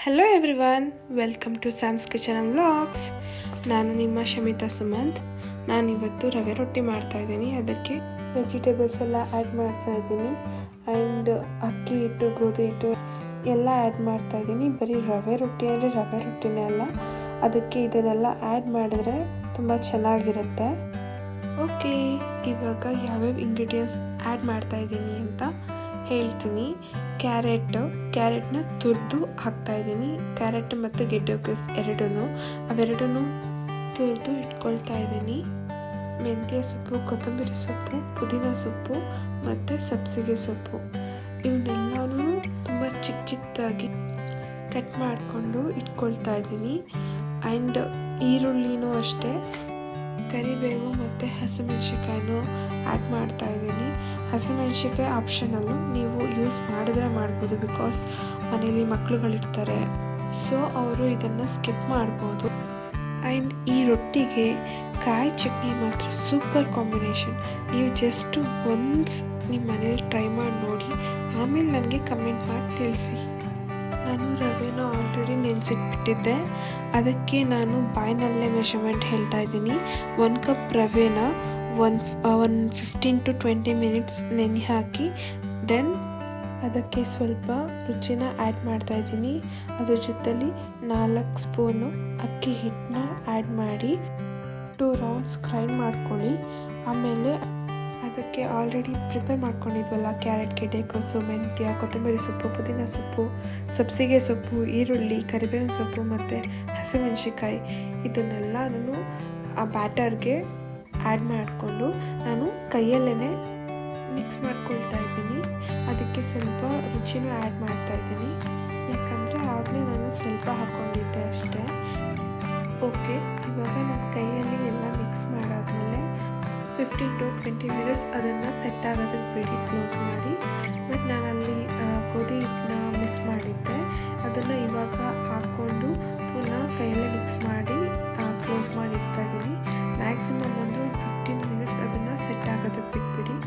Hello everyone, welcome to Sam's kitchen and vlogs. ನಾನು ನಿಮ್ಮ ಶಮಿತಾ ಸುಮಂತ್. ನಾನಿವತ್ತು ರವೆ ರೊಟ್ಟಿ ಮಾಡ್ತಾಯಿದ್ದೀನಿ. ಅದಕ್ಕೆ ವೆಜಿಟೇಬಲ್ಸ್ ಎಲ್ಲ ಆ್ಯಡ್ ಮಾಡ್ತಾಯಿದ್ದೀನಿ ಆ್ಯಂಡ್ ಅಕ್ಕಿ ಹಿಟ್ಟು, ಗೋಧಿ ಹಿಟ್ಟು ಎಲ್ಲ ಆ್ಯಡ್ ಮಾಡ್ತಾಯಿದ್ದೀನಿ. ಬರೀ ರವೆ ರೊಟ್ಟಿ ಅಂದರೆ ರವೆ ರೊಟ್ಟಿನೇ ಅಲ್ಲ, ಅದಕ್ಕೆ ಇದನ್ನೆಲ್ಲ ಆ್ಯಡ್ ಮಾಡಿದ್ರೆ ತುಂಬ ಚೆನ್ನಾಗಿರುತ್ತೆ. ಓಕೆ, ಇವಾಗ ಯಾವ್ಯಾವ ಇಂಗ್ರೀಡಿಯೆಂಟ್ಸ್ ಆ್ಯಡ್ ಮಾಡ್ತಾಯಿದ್ದೀನಿ ಅಂತ ಹೇಳ್ತೀನಿ. ಕ್ಯಾರೆಟ್ನ ತುರಿದು ಹಾಕ್ತಾಯಿದ್ದೀನಿ. ಕ್ಯಾರೆಟ್ ಮತ್ತು ಗೆಡ್ಡೆಕೋಸು ಅವೆರಡೂ ತುರಿದು ಇಟ್ಕೊಳ್ತಾ ಇದ್ದೀನಿ. ಮೆಂತ್ಯ ಸೊಪ್ಪು, ಕೊತ್ತಂಬರಿ ಸೊಪ್ಪು, ಪುದೀನ ಸೊಪ್ಪು ಮತ್ತು ಸಬ್ಸಿಗೆ ಸೊಪ್ಪು ಇವನ್ನೆಲ್ಲನೂ ತುಂಬ ಚಿಕ್ಕದಾಗಿ ಕಟ್ ಮಾಡಿಕೊಂಡು ಇಟ್ಕೊಳ್ತಾ ಇದ್ದೀನಿ. ಆ್ಯಂಡ್ ಈರುಳ್ಳಿನೂ ಅಷ್ಟೇ, ಕರಿಬೇವು ಮತ್ತು ಹಸಿಮೆಣ್ಸಿನ್ಕಾಯಿನೂ ಆ್ಯಡ್ ಮಾಡ್ತಾ ಇದ್ದೀನಿ. ಹಸಿಮೆಣ್ಸಿನ್ಕಾಯಿ ಆಪ್ಷನಲ್ಲು, ನೀವು ಯೂಸ್ ಮಾಡಿದ್ರೆ ಮಾಡ್ಬೋದು, ಬಿಕಾಸ್ ಮನೇಲಿ ಮಕ್ಕಳುಗಳಿರ್ತಾರೆ, ಸೊ ಅವರು ಇದನ್ನು ಸ್ಕಿಪ್ ಮಾಡ್ಬೋದು. ಆ್ಯಂಡ್ ಈ ರೊಟ್ಟಿಗೆ ಕಾಯಿ ಚಟ್ನಿ ಮಾತ್ರ ಸೂಪರ್ ಕಾಂಬಿನೇಷನ್. ನೀವು ಜಸ್ಟ್ ಒನ್ಸ್ ನಿಮ್ಮ ಮನೇಲಿ ಟ್ರೈ ಮಾಡಿ ನೋಡಿ, ಆಮೇಲೆ ನನಗೆ ಕಮೆಂಟ್ ಮಾಡಿ ತಿಳಿಸಿ. ನಾನು ರವೆನ ಆಲ್ರೆಡಿ ನೆನೆಸಿಟ್ಬಿಟ್ಟಿದ್ದೆ. ಅದಕ್ಕೆ ನಾನು ಬಾಯ್ನಲ್ಲೇ ಮೆಷರ್ಮೆಂಟ್ ಹೇಳ್ತಾ ಇದ್ದೀನಿ. 1 ಕಪ್ ರವೆನ 15 to 20 ಮಿನಿಟ್ಸ್ ನೆನೆ ಹಾಕಿ ದೆನ್ ಅದಕ್ಕೆ ಸ್ವಲ್ಪ ರುಚಿನ ಆ್ಯಡ್ ಮಾಡ್ತಾ ಇದ್ದೀನಿ. ಅದ್ರ ಜೊತೆಲಿ 4 ಸ್ಪೂನು ಅಕ್ಕಿ ಹಿಟ್ಟನ್ನ ಆ್ಯಡ್ ಮಾಡಿ 2 ರೌಂಡ್ಸ್ ಗ್ರೈಂಡ್ ಮಾಡ್ಕೊಳ್ಳಿ. ಆಮೇಲೆ ಅದಕ್ಕೆ ಆಲ್ರೆಡಿ ಪ್ರಿಪೇರ್ ಮಾಡ್ಕೊಂಡಿದ್ವಲ್ಲ, ಕ್ಯಾರೆಟ್, ಗೆಡ್ಡೆಕೋಸು, ಮೆಂತ್ಯ, ಕೊತ್ತಂಬರಿ ಸೊಪ್ಪು, ಪುದೀನ ಸೊಪ್ಪು, ಸಬ್ಸಿಗೆ ಸೊಪ್ಪು, ಈರುಳ್ಳಿ, ಕರಿಬೇವಿನ ಸೊಪ್ಪು ಮತ್ತು ಹಸಿಮೆಣ್ಸಿನ್ಕಾಯಿ ಇದನ್ನೆಲ್ಲನೂ ಆ ಬ್ಯಾಟರ್ಗೆ ಆ್ಯಡ್ ಮಾಡಿಕೊಂಡು ನಾನು ಕೈಯಲ್ಲೇ ಮಿಕ್ಸ್ ಮಾಡ್ಕೊಳ್ತಾ ಇದ್ದೀನಿ. ಅದಕ್ಕೆ ಸ್ವಲ್ಪ ರುಚಿನೂ ಆ್ಯಡ್ ಮಾಡ್ತಾ ಇದ್ದೀನಿ, ಯಾಕಂದರೆ ಆಗಲೇ ನಾನು ಸ್ವಲ್ಪ ಹಾಕ್ಕೊಂಡಿದ್ದೆ ಅಷ್ಟೇ. ಓಕೆ, ಇವಾಗ ನನ್ನ ಕೈಯಲ್ಲಿ ಎಲ್ಲ ಮಿಕ್ಸ್ ಮಾಡಾದ್ಮೇಲೆ 15 to 20 ಮಿನಿಟ್ಸ್ ಅದನ್ನು ಸೆಟ್ ಆಗೋದಕ್ಕೆ ಬಿಡಿ, ಕ್ಲೋಸ್ ಮಾಡಿ. ಬಟ್ ನಾನಲ್ಲಿ ಗೋಧಿ ಹಿಟ್ಟನ್ನ ಮಿಸ್ ಮಾಡಿದ್ದೆ, ಅದನ್ನು ಇವಾಗ ಹಾಕ್ಕೊಂಡು ಪುನಃ ಕೈಯಲ್ಲೇ ಮಿಕ್ಸ್ ಮಾಡಿ ಕ್ಲೋಸ್ ಮಾಡಿ ಇಡ್ತಾ ಇದ್ದೀನಿ. ಮ್ಯಾಕ್ಸಿಮಮ್ ಒಂದು 15 ಮಿನಿಟ್ಸ್ ಅದನ್ನು ಸೆಟ್ ಆಗೋದಕ್ಕೆ ಬಿಟ್ಬಿಡಿ.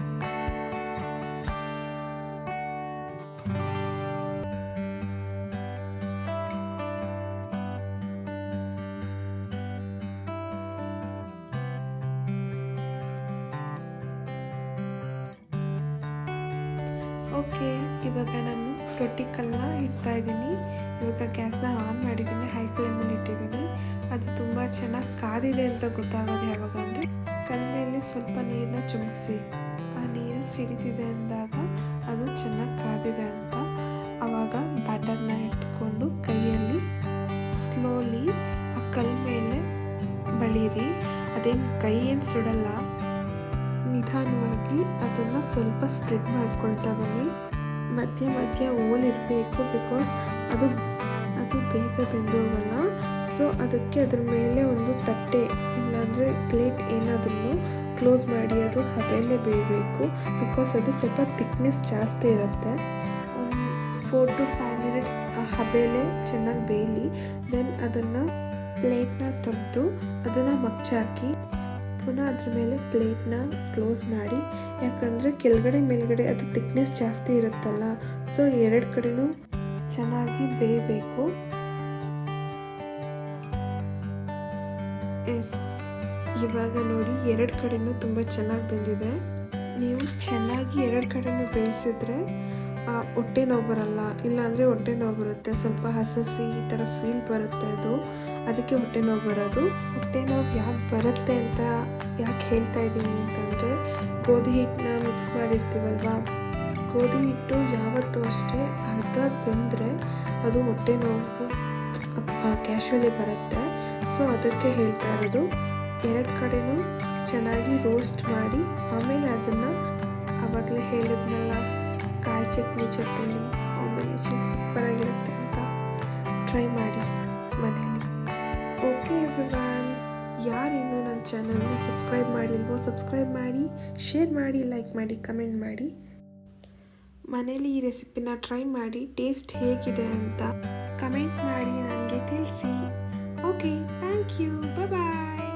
ಓಕೆ, ಇವಾಗ ನಾನು ರೊಟ್ಟಿ ಕಲ್ಲನ್ನ ಇಡ್ತಾ ಇದ್ದೀನಿ. ಇವಾಗ ಗ್ಯಾಸ್ನ ಆನ್ ಮಾಡಿದ್ದೀನಿ, ಹೈ ಫ್ಲೇಮಲ್ಲಿ ಇಟ್ಟಿದ್ದೀನಿ. ಅದು ತುಂಬ ಚೆನ್ನಾಗಿ ಕಾದಿದೆ ಅಂತ ಗೊತ್ತಾಗೋದು ಯಾವಾಗ ಅಂದರೆ, ಕಲ್ಲ ಮೇಲೆ ಸ್ವಲ್ಪ ನೀರನ್ನ ಚುಮುಕ್ಸಿ, ಆ ನೀರು ಸಿಡಿತಿದೆ ಅಂದಾಗ ಅದು ಚೆನ್ನಾಗಿ ಕಾದಿದೆ ಅಂತ. ಆವಾಗ ಬ್ಯಾಟರ್ನ ಎತ್ಕೊಂಡು ಕೈಯಲ್ಲಿ ಸ್ಲೋಲಿ ಆ ಕಲ್ಲ ಮೇಲೆ ಬಳೀರಿ. ಅದೇನು ಕೈ ಏನು ಸುಡಲ್ಲ, ನಿಧಾನವಾಗಿ ಅದನ್ನು ಸ್ವಲ್ಪ ಸ್ಪ್ರೆಡ್ ಮಾಡ್ಕೊಳ್ತಾ ಬನ್ನಿ. ಮಧ್ಯ ಓಲಿರಬೇಕು, ಬಿಕಾಸ್ ಅದು ಬೇಗ ಬೆಂದೋಗಲ್ಲ. ಸೊ ಅದಕ್ಕೆ ಅದ್ರ ಮೇಲೆ ಒಂದು ತಟ್ಟೆ ಇಲ್ಲಾಂದರೆ ಪ್ಲೇಟ್ ಏನಾದ್ರೂ ಕ್ಲೋಸ್ ಮಾಡಿ ಅದು ಹಬೆಯಲ್ಲೇ ಬೇಯಬೇಕು, ಬಿಕಾಸ್ ಅದು ಸ್ವಲ್ಪ ಥಿಕ್ನೆಸ್ ಜಾಸ್ತಿ ಇರುತ್ತೆ. 4 to 5 ಮಿನಿಟ್ಸ್ ಆ ಹಬೆಯಲ್ಲೇ ಚೆನ್ನಾಗಿ ಬೇಯಲಿ. ದೆನ್ ಅದನ್ನು ಪ್ಲೇಟ್ನ ತೆಗೆದು ಅದನ್ನು ಮಗ್ಚಾಕಿ ಪುನಃ ಅದ್ರ ಮೇಲೆ ಪ್ಲೇಟ್ನ ಕ್ಲೋಸ್ ಮಾಡಿ, ಯಾಕಂದರೆ ಕೆಳಗಡೆ ಮೇಲ್ಗಡೆ ಅದು ಥಿಕ್ನೆಸ್ ಜಾಸ್ತಿ ಇರುತ್ತಲ್ಲ, ಸೊ 2 ಕಡೆನೂ ಚೆನ್ನಾಗಿ ಬೇಯಬೇಕು. ಇವಾಗ ನೋಡಿ 2 ಕಡೆನೂ ತುಂಬ ಚೆನ್ನಾಗಿ ಬೆಂದಿದೆ. ನೀವು ಚೆನ್ನಾಗಿ 2 ಕಡೆನೂ ಬೇಯಿಸಿದ್ರೆ ಹೊಟ್ಟೆ ನೋವು ಬರಲ್ಲ, ಇಲ್ಲಾಂದರೆ ಹೊಟ್ಟೆ ನೋವು ಬರುತ್ತೆ, ಸ್ವಲ್ಪ ಹಸಿ ಈ ಥರ ಫೀಲ್ ಬರುತ್ತೆ. ಅದಕ್ಕೆ ಹೊಟ್ಟೆ ನೋವು ಬರೋದು. ಹೊಟ್ಟೆ ನೋವು ಯಾಕೆ ಬರುತ್ತೆ ಅಂತ ಯಾಕೆ ಹೇಳ್ತಾ ಇದ್ದೀನಿ ಅಂತಂದರೆ, ಗೋಧಿ ಹಿಟ್ಟನ್ನ ಮಿಕ್ಸ್ ಮಾಡಿರ್ತೀವಲ್ವ, ಗೋಧಿ ಹಿಟ್ಟು ಯಾವತ್ತೂ ಅಷ್ಟೇ ಅರ್ಧ ಬೆಂದರೆ ಅದು ಹೊಟ್ಟೆ ನೋವು ಕ್ಯಾಶುವಲಿ ಬರುತ್ತೆ. ಸೊ ಅದಕ್ಕೆ ಹೇಳ್ತಾ ಇರೋದು. 2 ಕಡೆನೂ ಚೆನ್ನಾಗಿ ರೋಸ್ಟ್ ಮಾಡಿ ಆಮೇಲೆ ಅದನ್ನು ಆವಾಗಲೇ ಹೇಳಿದ್ನಲ್ಲ, ಕಾಯಿ ಚಟ್ನಿ ಜೊತೆಲಿ ಕಾಂಬಿನೇಷನ್ ಸೂಪರಾಗಿರುತ್ತೆ ಅಂತ ಟ್ರೈ ಮಾಡಿ ಮನೆಯಲ್ಲಿ. ಓಕೆ ಎವ್ರಿವನ್, ಯಾರಿನ್ನೂ ನನ್ನ ಚಾನಲ್ನ ಸಬ್ಸ್ಕ್ರೈಬ್ ಮಾಡಿಲ್ವೋ ಸಬ್ಸ್ಕ್ರೈಬ್ ಮಾಡಿ, ಶೇರ್ ಮಾಡಿ, ಲೈಕ್ ಮಾಡಿ, ಕಮೆಂಟ್ ಮಾಡಿ. ಮನೇಲಿ ಈ ರೆಸಿಪಿನ ಟ್ರೈ ಮಾಡಿ ಟೇಸ್ಟ್ ಹೇಗಿದೆ ಅಂತ ಕಮೆಂಟ್ ಮಾಡಿ ನನಗೆ ತಿಳಿಸಿ. Okay, thank you, bye.